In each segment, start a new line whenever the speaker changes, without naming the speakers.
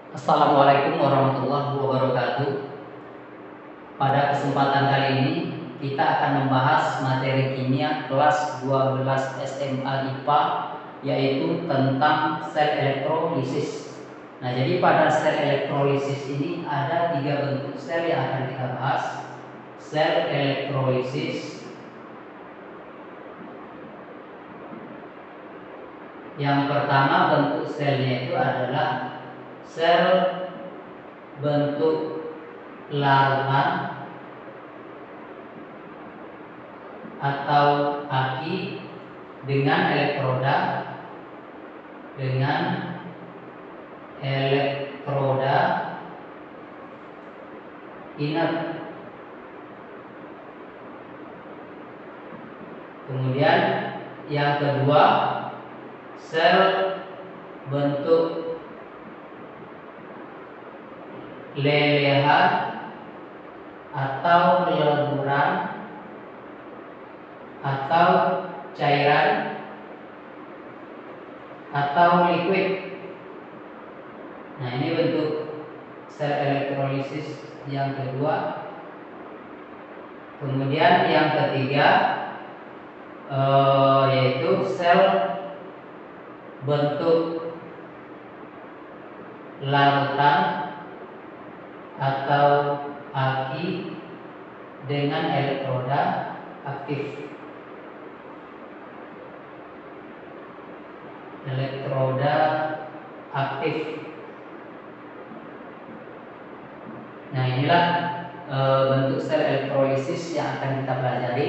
Assalamualaikum warahmatullahi wabarakatuh. Pada kesempatan kali ini kita akan membahas materi kimia kelas 12 SMA IPA, yaitu tentang sel elektrolisis. Nah, jadi pada sel elektrolisis ini ada 3 bentuk sel yang akan kita bahas. Sel elektrolisis yang pertama, bentuk selnya itu adalah sel bentuk larutan atau aki dengan elektroda inert. Kemudian yang kedua, sel bentuk lelehan atau leburan atau cairan atau liquid. Nah, ini bentuk sel elektrolisis yang kedua. Kemudian yang ketiga yaitu sel bentuk larutan atau aki dengan elektroda aktif. Elektroda aktif. Nah, inilah bentuk sel elektrolisis yang akan kita pelajari.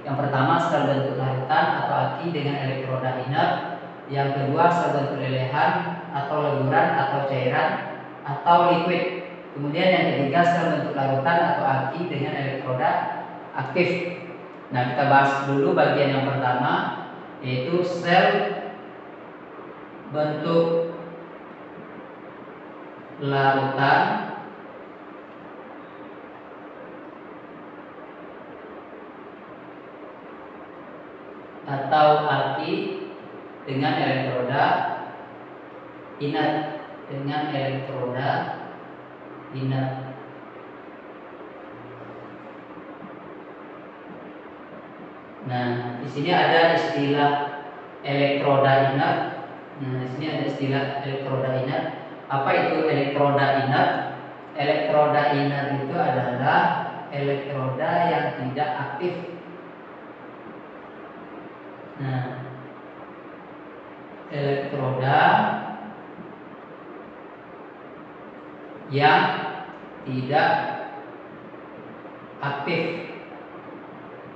Yang pertama, sel bentuk larutan atau aki dengan elektroda inert. Yang kedua, sel bentuk lelehan atau leburan atau cairan atau liquid. Kemudian yang ketiga, sel bentuk larutan atau aki dengan elektroda aktif. Nah, kita bahas dulu bagian yang pertama, yaitu sel bentuk larutan atau aki dengan elektroda inert. Nah, di sini ada istilah elektroda inert. Apa itu elektroda inert? Elektroda inert itu adalah elektroda yang tidak aktif. Nah, elektroda yang tidak aktif,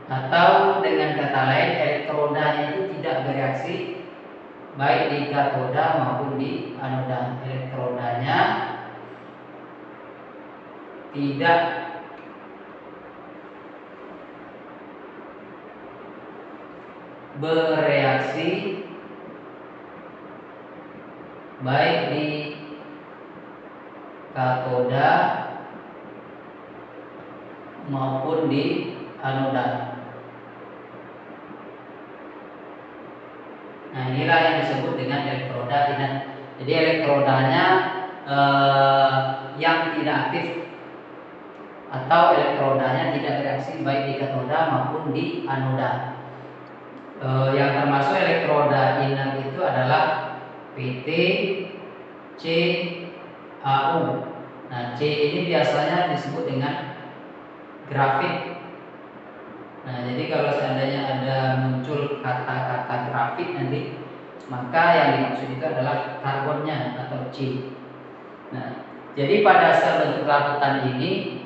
atau dengan kata lain, elektrodanya itu tidak bereaksi baik di katoda maupun di anoda. Elektrodanya tidak bereaksi baik di katoda maupun di anoda. Nah, inilah yang disebut dengan elektroda inert. Jadi elektrodanya yang tidak aktif atau elektrodanya tidak bereaksi baik di katoda maupun di anoda. Yang termasuk elektroda inert itu adalah PT, C, AU. Nah, C ini biasanya disebut dengan grafit. Nah, jadi kalau seandainya ada muncul kata-kata grafit nanti, maka yang dimaksud itu adalah karbonnya atau C. Nah, jadi pada sel bentuk larutan ini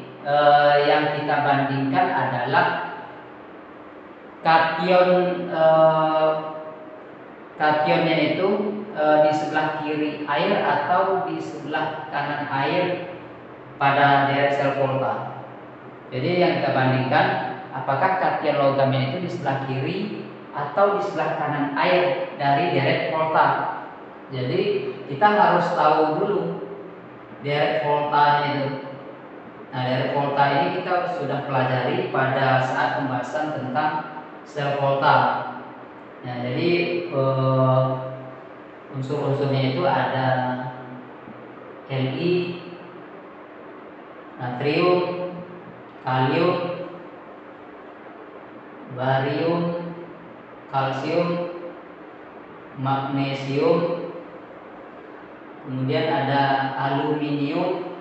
yang kita bandingkan adalah kationnya itu di sebelah kiri air atau di sebelah kanan air pada deret sel volta. Jadi yang kita bandingkan, apakah kation logamnya itu di sebelah kiri atau di sebelah kanan air dari deret volta. Jadi kita harus tahu dulu deret voltanya itu. Nah, deret volta ini kita sudah pelajari pada saat pembahasan tentang sel volta. Nah, jadi unsur-unsurnya itu ada Li, natrium, kalium, barium, kalsium, magnesium, kemudian ada aluminium,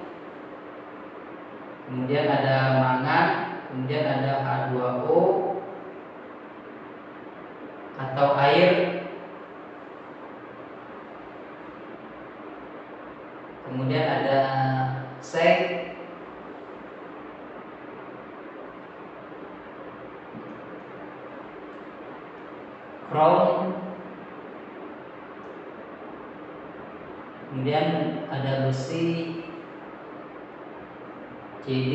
kemudian ada mangan, kemudian ada H2O atau air, kemudian ada seng, krom, kemudian ada besi, Cd,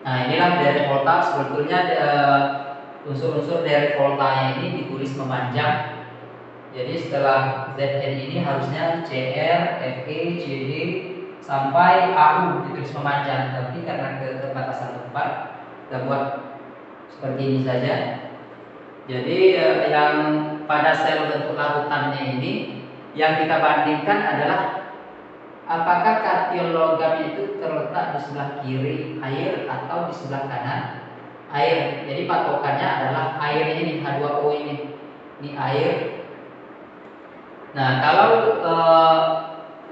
nah inilah dari volta. Sebetulnya unsur-unsur dari voltanya ini ditulis memanjang. Jadi setelah Zn ini harusnya Cr, Fe, Cd sampai Au ditulis memanjang. Tapi karena keterbatasan tempat, kita buat seperti ini saja. Jadi yang pada sel bentuk larutannya ini yang kita bandingkan adalah apakah kation logamnya itu terletak di sebelah kiri air atau di sebelah kanan air. Jadi patokannya adalah air ini, H2O ini air. Nah, kalau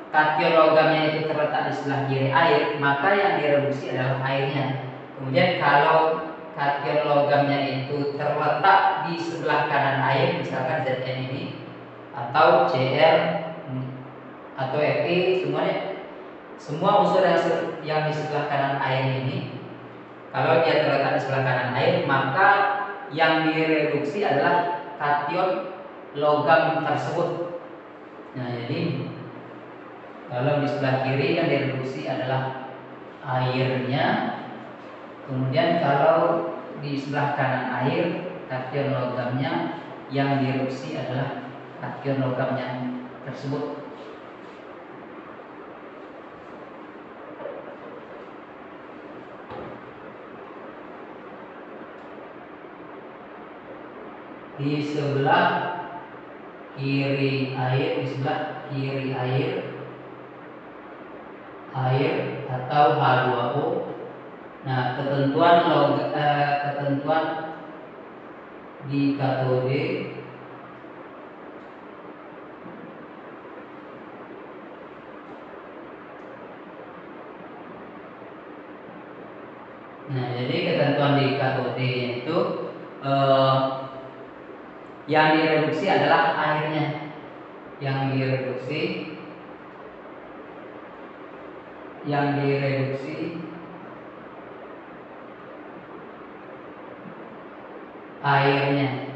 kation logamnya itu terletak di sebelah kiri air, maka yang direduksi adalah airnya. Kemudian kalau kation logamnya itu terletak di sebelah kanan air, misalkan Zn ini atau Cr atau Fe, semua unsur yang di sebelah kanan air ini, kalau dia terletak di sebelah kanan air, maka yang direduksi adalah kation logam tersebut. Nah, jadi kalau di sebelah kiri yang direduksi adalah airnya, kemudian kalau di sebelah kanan air, kation logamnya yang direduksi adalah kation logamnya tersebut. Di sebelah kiri air atau H2O. Nah, ketentuan di katode jadi ketentuan di katode itu yang direduksi adalah airnya. Yang direduksi airnya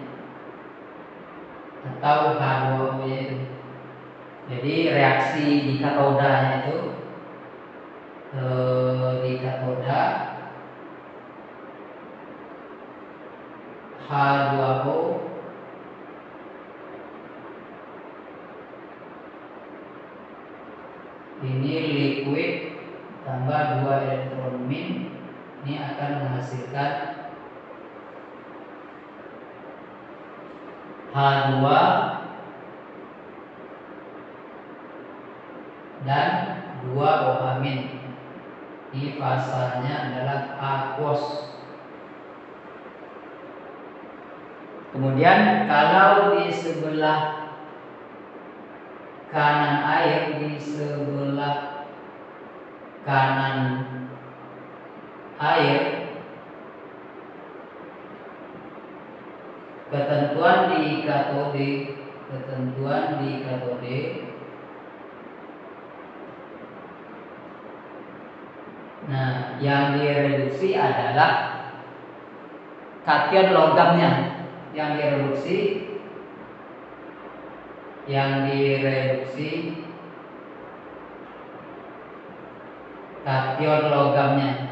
atau H2O itu. Jadi reaksi di katodanya itu di katoda H2O ini liquid tambah 2 elektron min, ini akan menghasilkan H2 dan 2 OH min. Ini fasanya adalah aquos. Kemudian kalau di sebelah kanan air, ketentuan di katode nah, yang direduksi adalah kation logamnya. Yang direduksi kation logamnya.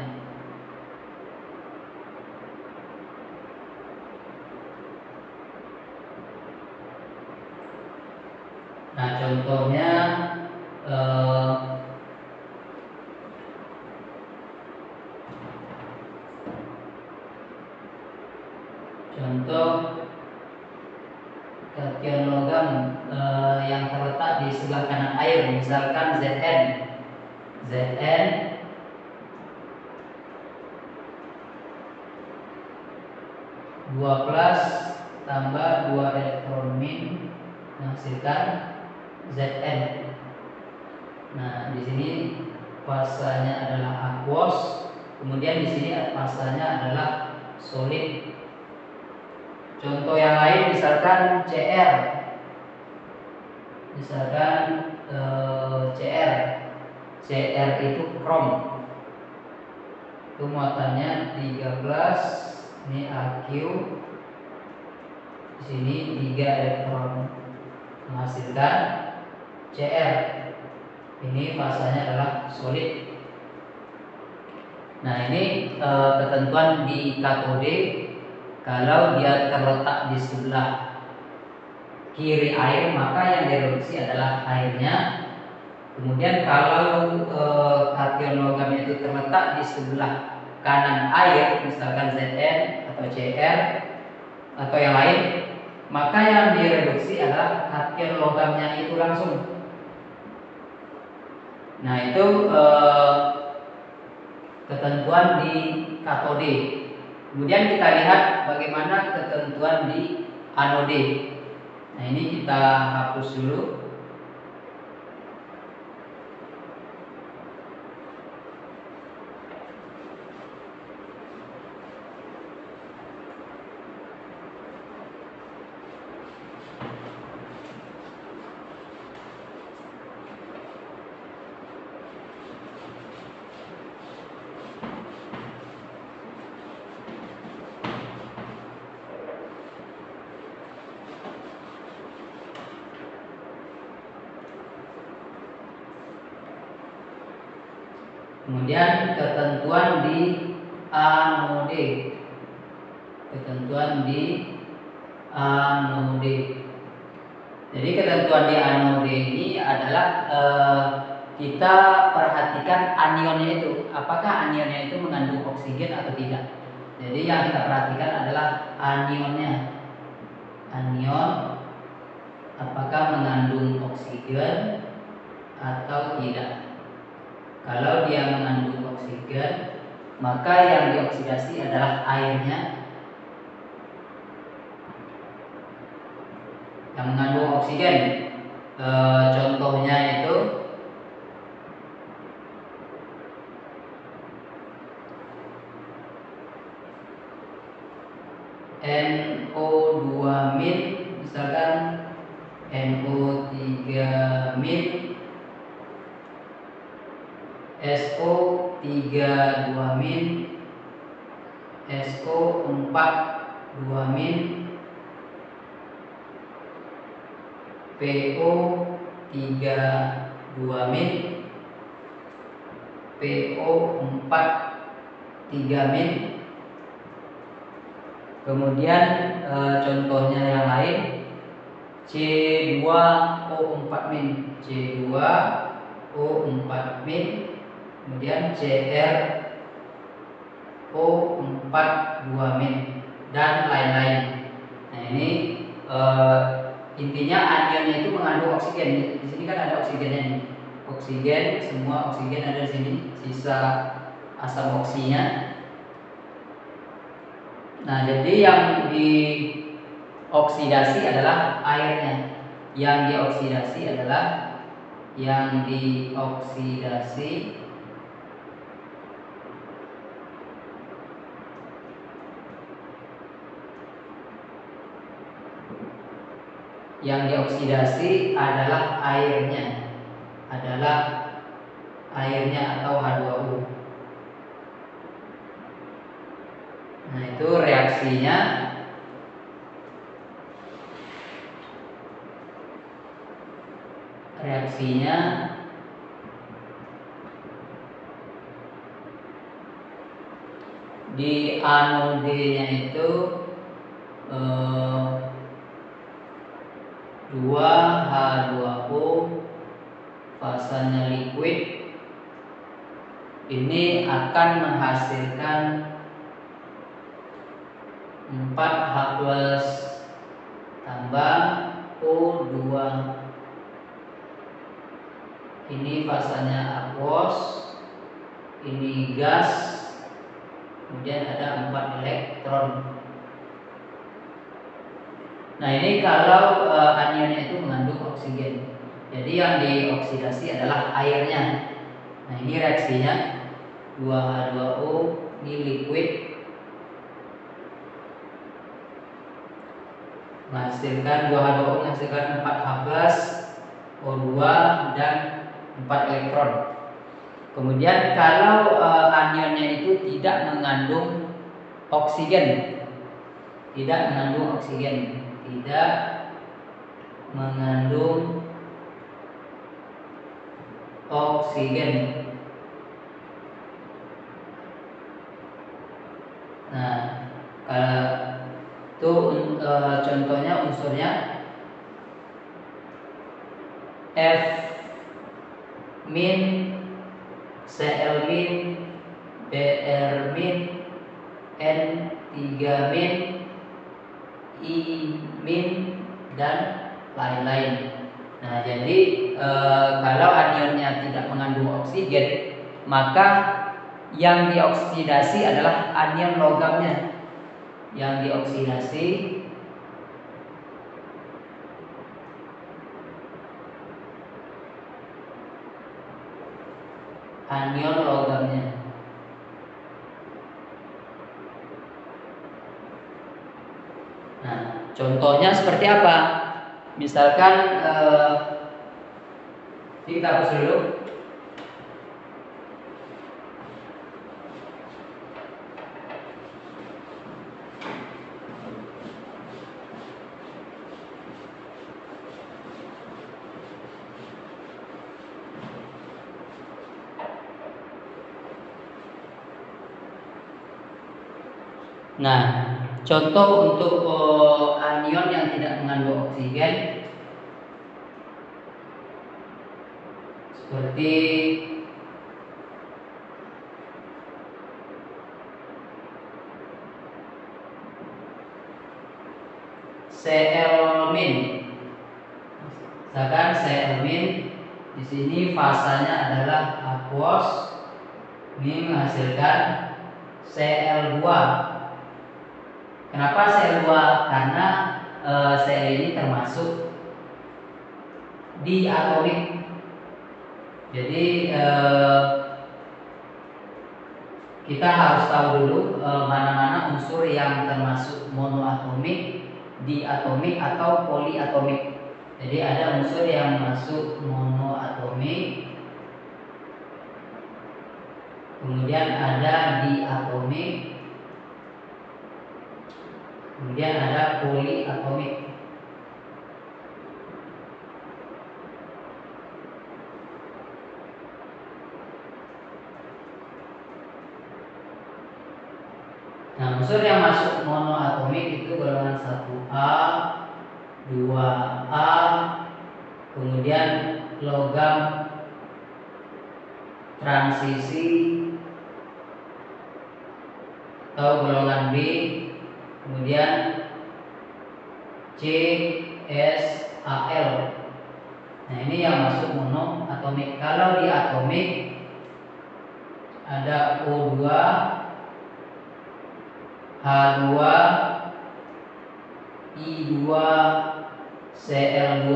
Nah, contohnya contoh kation logam yang terletak di sebelah kanan air, misalkan Zn 2+ tambah 2 elektron min menghasilkan Zn. Nah, di sini fasanya adalah aquos, kemudian di sini fasanya adalah solid. Contoh yang lain misalkan Cr. Cr itu krom. Itu muatannya 13, ini Aq. Di sini 3 elektron menghasilkan Cr. Ini fasanya adalah solid. Nah, ini ketentuan di katode kalau dia terletak di sebelah kiri air, maka yang direduksi adalah airnya. Kemudian kalau kation logam itu terletak di sebelah kanan air, misalkan Zn atau Cr atau yang lain, maka yang direduksi adalah kation logamnya itu langsung. Nah, itu ketentuan di katode. Kemudian kita lihat bagaimana ketentuan di anode. Nah, ini kita hapus dulu. Kemudian ketentuan di anode. Jadi ketentuan di anode ini adalah kita perhatikan anionnya itu, apakah anionnya itu mengandung oksigen atau tidak. Jadi yang kita perhatikan adalah anionnya. Anion apakah mengandung oksigen atau tidak. Kalau dia mengandung oksigen, maka yang dioksidasi adalah airnya. Yang mengandung oksigen, contohnya itu NO2-, misalkan NO3-, SO32-, SO42-, PO32-, PO43-. Kemudian contohnya yang lain C2O4-, C2O4-, kemudian CrO42-, dan lain-lain. Nah, ini intinya anionnya itu mengandung oksigen. Di sini kan ada oksigennya nih. Oksigen, semua oksigen ada di sini, sisa asam oksinya. Nah, jadi yang dioksidasi adalah airnya. Yang dioksidasi adalah airnya atau H2O. Nah, itu reaksinya di anodenya itu 2H2O fasanya liquid, ini akan menghasilkan 4H+ tambah O2. Ini fasanya aquos, ini gas, kemudian ada 4 elektron. Nah, ini kalau anionnya itu mengandung oksigen. Jadi yang dioksidasi adalah airnya. Nah, ini reaksinya 2H2O, ini liquid, menghasilkan 2H2O menghasilkan 4H+, O2 dan 4 elektron. Kemudian kalau anionnya itu tidak mengandung oksigen, tidak mengandung oksigen. Nah, itu contohnya unsurnya F-, Cl-, Br-, N3-, I-, dan lain-lain. Nah, jadi kalau anionnya tidak mengandung oksigen, maka yang dioksidasi adalah anion logamnya. Yang dioksidasi anion logamnya. Nah, contohnya seperti apa? Misalkan kita hapus dulu. Nah, contoh untuk anion yang tidak mengandung oksigen seperti Cl-. Misalkan Cl- di sini fasanya adalah aquos, ini menghasilkan Cl2. Kenapa Cl2? Karena Cl ini termasuk diatomik. Jadi kita harus tahu dulu mana-mana unsur yang termasuk monoatomik, diatomik, atau poliatomik. Jadi ada unsur yang masuk monoatomik, kemudian ada diatomik, kemudian ada poliatomik. Nah, unsur yang masuk monoatomik itu golongan 1A, 2A, kemudian logam transisi atau golongan B, kemudian CsAl. Nah, ini yang masuk monoatomik. Kalau diatomik ada O2, H2, I2, Cl2,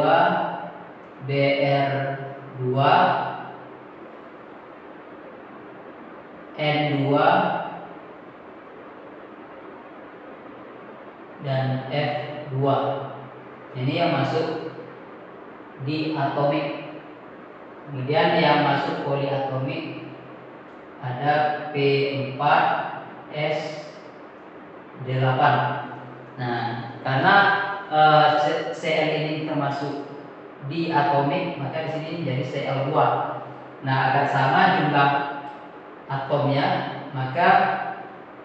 Br2, N2, dan F2. Ini yang masuk diatomik. Kemudian yang masuk poliatomik ada P4, S8. Nah, karena Cl ini termasuk diatomik, maka di sini menjadi Cl2. Nah, agar sama jumlah atomnya, maka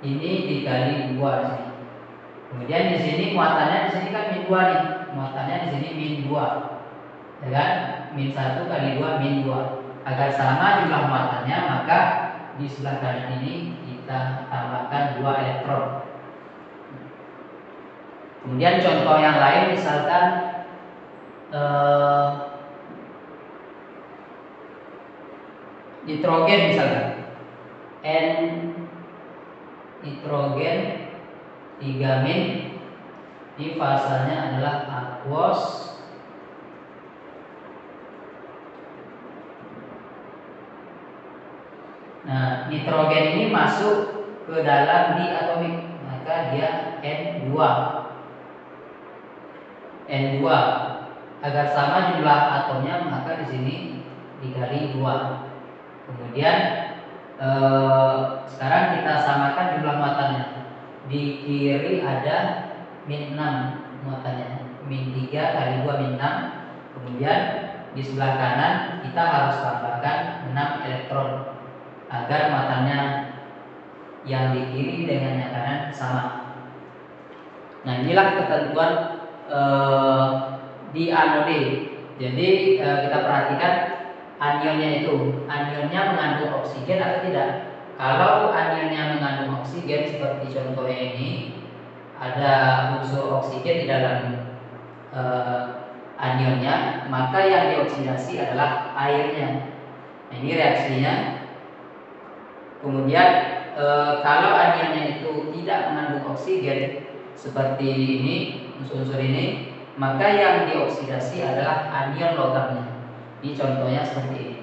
ini dikali 2 di sini. Kemudian di sini muatannya di sini kan 2 nih. muatannya di sini min 2. Ya kan? Min 1 kali 2 min 2. Agar sama jumlah muatannya, maka di sebelah kanan ini kita tambahkan 2 elektron. Kemudian contoh yang lain misalkan nitrogen misalkan. N nitrogen 3 min, ini fasanya adalah aquos. Nah, nitrogen ini masuk ke dalam diatomik, maka dia N2. N2. Agar sama jumlah atomnya, maka di sini dikali 2. Kemudian sekarang kita samakan jumlah muatannya. Di kiri ada min 6 muatannya, min 3 kali 2 min 6. Kemudian di sebelah kanan kita harus tambahkan 6 elektron agar muatannya yang di kiri dengan yang kanan sama. Nah, inilah ketentuan di anode. Jadi kita perhatikan anionnya itu, anionnya mengandung oksigen atau tidak. Kalau anionnya mengandung oksigen seperti contohnya ini, ada unsur oksigen di dalam anionnya, maka yang dioksidasi adalah airnya. Nah, ini reaksinya. Kemudian kalau anionnya itu tidak mengandung oksigen seperti ini, unsur-unsur ini, maka yang dioksidasi adalah anion logamnya. Ini contohnya seperti ini.